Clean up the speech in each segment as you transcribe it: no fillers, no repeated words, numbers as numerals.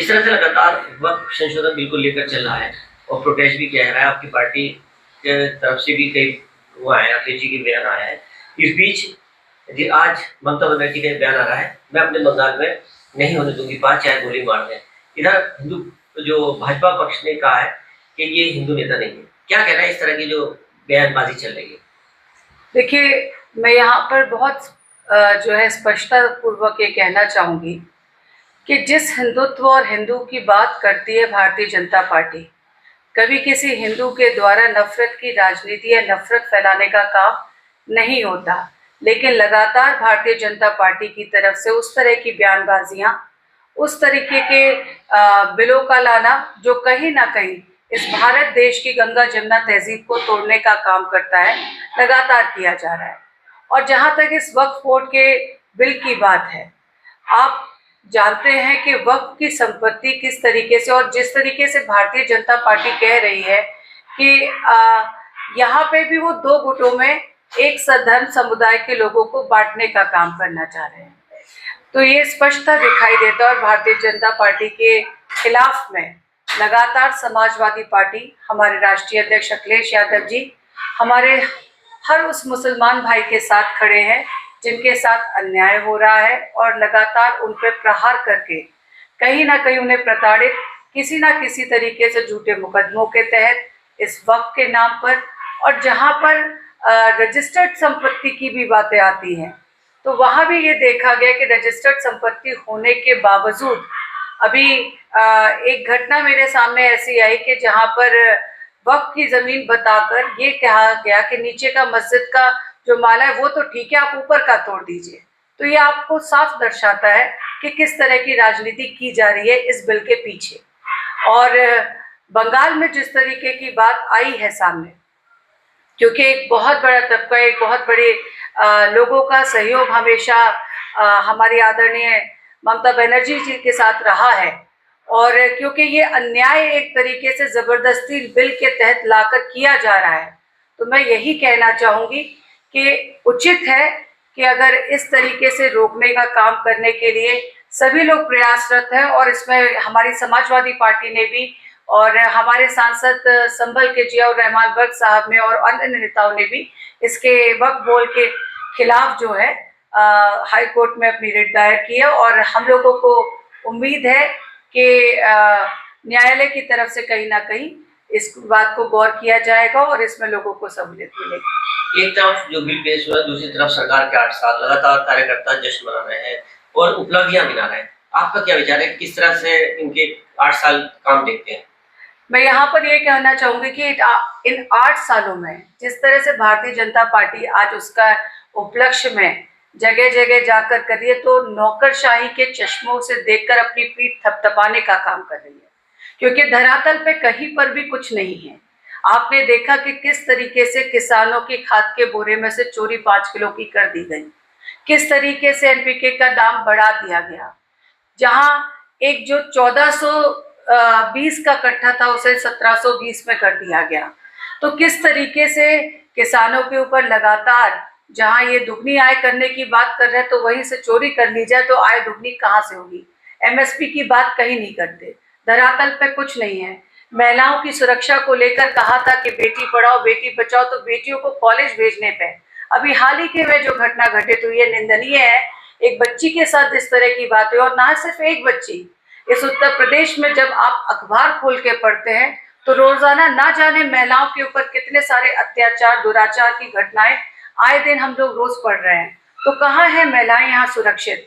जिस तरह से लगातार वक्फ संशोधन बिल को लेकर चल रहा है और प्रोटेस्ट भी किया रहा है, आपकी पार्टी के तरफ से भी कई वो आए, अखिलेश जी के बयान आया है। इस बीच आज ममता बनर्जी का बयान आ रहा है, मैं अपने बंगाल में नहीं होने दूंगी बात, चाहे गोली मार दें। इधर हिंदू जो भाजपा पक्ष ने कहा है कि ये हिंदू नेता नहीं है। क्या कहना है इस तरह की जो बयानबाजी चल रही है? देखिए, मैं यहाँ पर बहुत जो है स्पष्टता पूर्वक ये कहना चाहूँगी कि जिस हिंदुत्व और हिंदू की बात करती है भारतीय जनता पार्टी, कभी किसी हिंदू के द्वारा नफरत की राजनीति या नफरत फैलाने का काम नहीं होता। लेकिन लगातार भारतीय जनता पार्टी की तरफ से उस तरह की बयानबाजियां, उस तरीके के बिलों का लाना जो कहीं ना कहीं इस भारत देश की गंगा जमुना तहजीब को तोड़ने का काम करता है, लगातार किया जा रहा है। और जहां तक इस वक्फ बोर्ड के बिल की बात है, आप जानते हैं कि वक्फ की संपत्ति किस तरीके से और जिस तरीके से भारतीय जनता पार्टी कह रही है कि यहाँ पे भी वो दो गुटों में एक धर्म समुदाय के लोगों को बांटने का काम करना चाह रहे हैं, तो ये स्पष्टता दिखाई देता है। और भारतीय जनता पार्टी के खिलाफ में लगातार समाजवादी पार्टी, हमारे राष्ट्रीय अध्यक्ष अखिलेश यादव जी हमारे हर उस मुसलमान भाई के साथ खड़े हैं जिनके साथ अन्याय हो रहा है, और लगातार उन पर प्रहार करके कहीं ना कहीं उन्हें प्रताड़ित किसी ना किसी तरीके से झूठे मुकदमों के तहत इस वक्त के नाम पर, और जहां पर रजिस्टर्ड संपत्ति की भी बातें आती हैं तो वहां भी ये देखा गया कि रजिस्टर्ड संपत्ति होने के बावजूद अभी एक घटना मेरे सामने ऐसी आई कि जहां पर वक्फ की जमीन बताकर ये कहा गया कि नीचे का मस्जिद का जो माला है वो तो ठीक है, आप ऊपर का तोड़ दीजिए। तो ये आपको साफ दर्शाता है कि किस तरह की राजनीति की जा रही है इस बिल के पीछे। और बंगाल में जिस तरीके की बात आई है सामने, क्योंकि एक बहुत बड़ा तबका, एक बहुत बड़े लोगों का सहयोग हमेशा हमारी आदरणीय ममता बनर्जी जी के साथ रहा है, और क्योंकि ये अन्याय एक तरीके से जबरदस्ती बिल के तहत लाकर किया जा रहा है, तो मैं यही कहना चाहूँगी कि उचित है कि अगर इस तरीके से रोकने का काम करने के लिए सभी लोग प्रयासरत हैं, और इसमें हमारी समाजवादी पार्टी ने भी और हमारे सांसद संभल के जियाउर रहमान बर्क साहब ने और अन्य नेताओं ने भी इसके वक्फ बोर्ड के खिलाफ जो है हाई कोर्ट में अपनी रिट दायर की है। और हम लोगों को उम्मीद है कि न्यायालय की तरफ से कहीं ना कहीं इस बात को गौर किया जाएगा और इसमें लोगों को सहूलियत मिलेगी। एक तरफ जो बिल पेश हुआ है, दूसरी तरफ सरकार के 8 साल लगातार कार्यकर्ता जश्न मना रहे हैं और उपलब्धियां मिला रहे हैं। आपका क्या विचार है, किस तरह से इनके 8 साल काम देखते हैं? मैं यहाँ पर ये कहना चाहूँगी कि इन 8 सालों में जिस तरह से भारतीय जनता पार्टी आज उसका उपलक्ष्य में जगह जगह जाकर कर रही है, तो नौकरशाही के चश्मों से देखकर अपनी पीठ थपथपाने का काम कर रही है, क्योंकि धरातल पे कहीं पर भी कुछ नहीं है। आपने देखा कि किस तरीके से किसानों की खाद के बोरे में से चोरी 5 किलो की कर दी गई, किस तरीके से एनपीके का दाम बढ़ा दिया गया, जहां एक जो 1420 का कट्टा था उसे 1720 में कर दिया गया। तो किस तरीके से किसानों के ऊपर लगातार, जहां ये दुगनी आय करने की बात कर रहे हैं तो वहीं से चोरी कर ली जाए तो आय दुगनी कहाँ से होगी। एमएसपी की बात कहीं नहीं करते, धरातल पे कुछ नहीं है। महिलाओं की सुरक्षा को लेकर कहा था कि बेटी पढ़ाओ बेटी बचाओ, तो बेटियों को कॉलेज भेजने पे अभी हाल ही के में जो घटना घटित हुई है निंदनीय है। एक बच्ची के साथ इस तरह की बातें, और ना सिर्फ एक बच्ची, इस उत्तर प्रदेश में जब आप अखबार खोल के पढ़ते हैं तो रोजाना ना जाने महिलाओं के ऊपर कितने सारे अत्याचार दुराचार की घटनाएं आए दिन हम लोग रोज पढ़ रहे हैं। तो कहाँ है महिलाएं यहाँ सुरक्षित?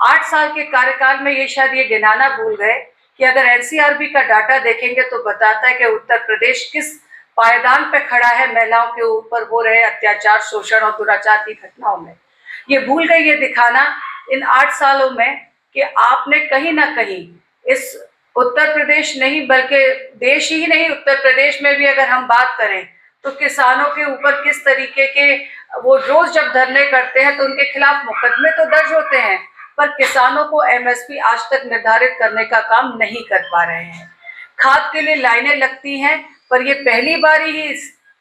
8 साल के कार्यकाल में ये शायद ये गिनाना भूल गए कि अगर एनसीआरबी का डाटा देखेंगे तो बताता है कि उत्तर प्रदेश किस पायदान पे खड़ा है महिलाओं के ऊपर हो रहे अत्याचार, शोषण और दुराचार की घटनाओं में। ये भूल गए ये दिखाना इन 8 सालों में कि आपने कहीं ना कहीं इस उत्तर प्रदेश नहीं बल्कि देश ही नहीं, उत्तर प्रदेश में भी अगर हम बात करें तो किसानों के ऊपर किस तरीके के वो रोज जब धरने करते हैं तो उनके खिलाफ मुकदमे तो दर्ज होते हैं, पर किसानों को एमएसपी आज तक निर्धारित करने का काम नहीं कर पा रहे हैं। खाद के लिए लाइनें लगती हैं, पर ये पहली बार ही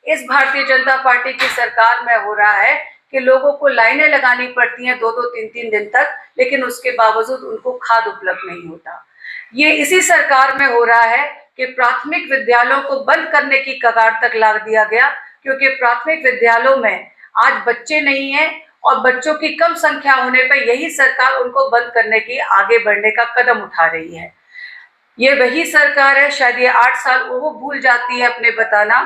इस भारतीय जनता पार्टी की सरकार में हो रहा है कि लोगों को लाइनें लगानी पड़ती हैं 2-2, 3-3 दिन तक, लेकिन उसके बावजूद उनको खाद उपलब्ध नहीं होता। ये इसी सरकार में हो रहा है कि प्राथमिक विद्यालयों को बंद करने की कगार तक ला दिया गया, क्योंकि प्राथमिक विद्यालयों में आज बच्चे नहीं हैं और बच्चों की कम संख्या होने पर यही सरकार उनको बंद करने की आगे बढ़ने का कदम उठा रही है। ये वही सरकार है, शायद ये 8 साल वो भूल जाती है अपने बताना,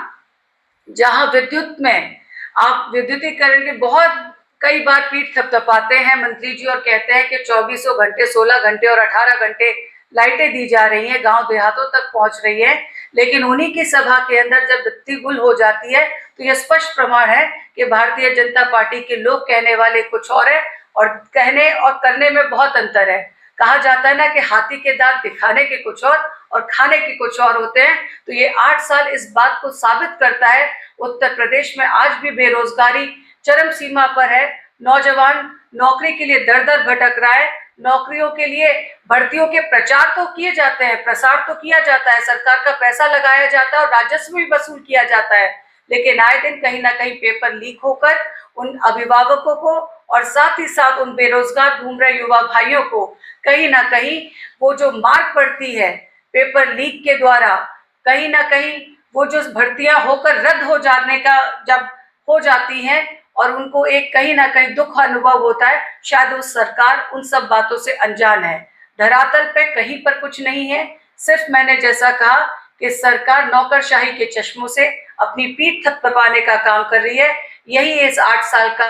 जहां विद्युत में आप विद्युतीकरण के बहुत कई बार पीठ थपथपाते हैं मंत्री जी और कहते हैं कि 24 घंटे 16 घंटे और 18 घंटे लाइटें दी जा रही हैं, गांव देहातों तक पहुंच रही है, लेकिन उन्हीं की सभा के अंदर जब बत्ती गुल हो जाती है तो यह स्पष्ट प्रमाण है कि भारतीय जनता पार्टी के लोग कहने वाले कुछ और है और कहने और करने में बहुत अंतर है। कहा जाता है ना कि हाथी के दांत दिखाने के कुछ और खाने के कुछ और होते हैं। तो ये 8 साल इस बात को साबित करता है। उत्तर प्रदेश में आज भी बेरोजगारी चरम सीमा पर है, नौजवान नौकरी के लिए दर दर भटक रहा है, नौकरियों के लिए भर्तियों के प्रचार तो किए जाते हैं, प्रसार तो किया जाता है, सरकार का पैसा लगाया जाता है और राजस्व भी वसूल किया जाता है, लेकिन आए दिन कहीं ना कहीं पेपर लीक होकर उन अभिभावकों को और साथ ही साथ उन बेरोजगार घूम रहे युवा भाइयों को कहीं ना कहीं वो जो मार पड़ती है पेपर लीक के द्वारा, कहीं ना कहीं वो जो भर्तियां होकर रद्द हो जाने का जब हो जाती हैं और उनको एक कहीं ना कहीं दुख अनुभव होता है, शायद उस सरकार उन सब बातों से अनजान है। धरातल पे कहीं पर कुछ नहीं है, सिर्फ मैंने जैसा कहा कि सरकार नौकरशाही के चश्मों से अपनी पीठ थपथपाने का काम कर रही है। यही इस 8 साल का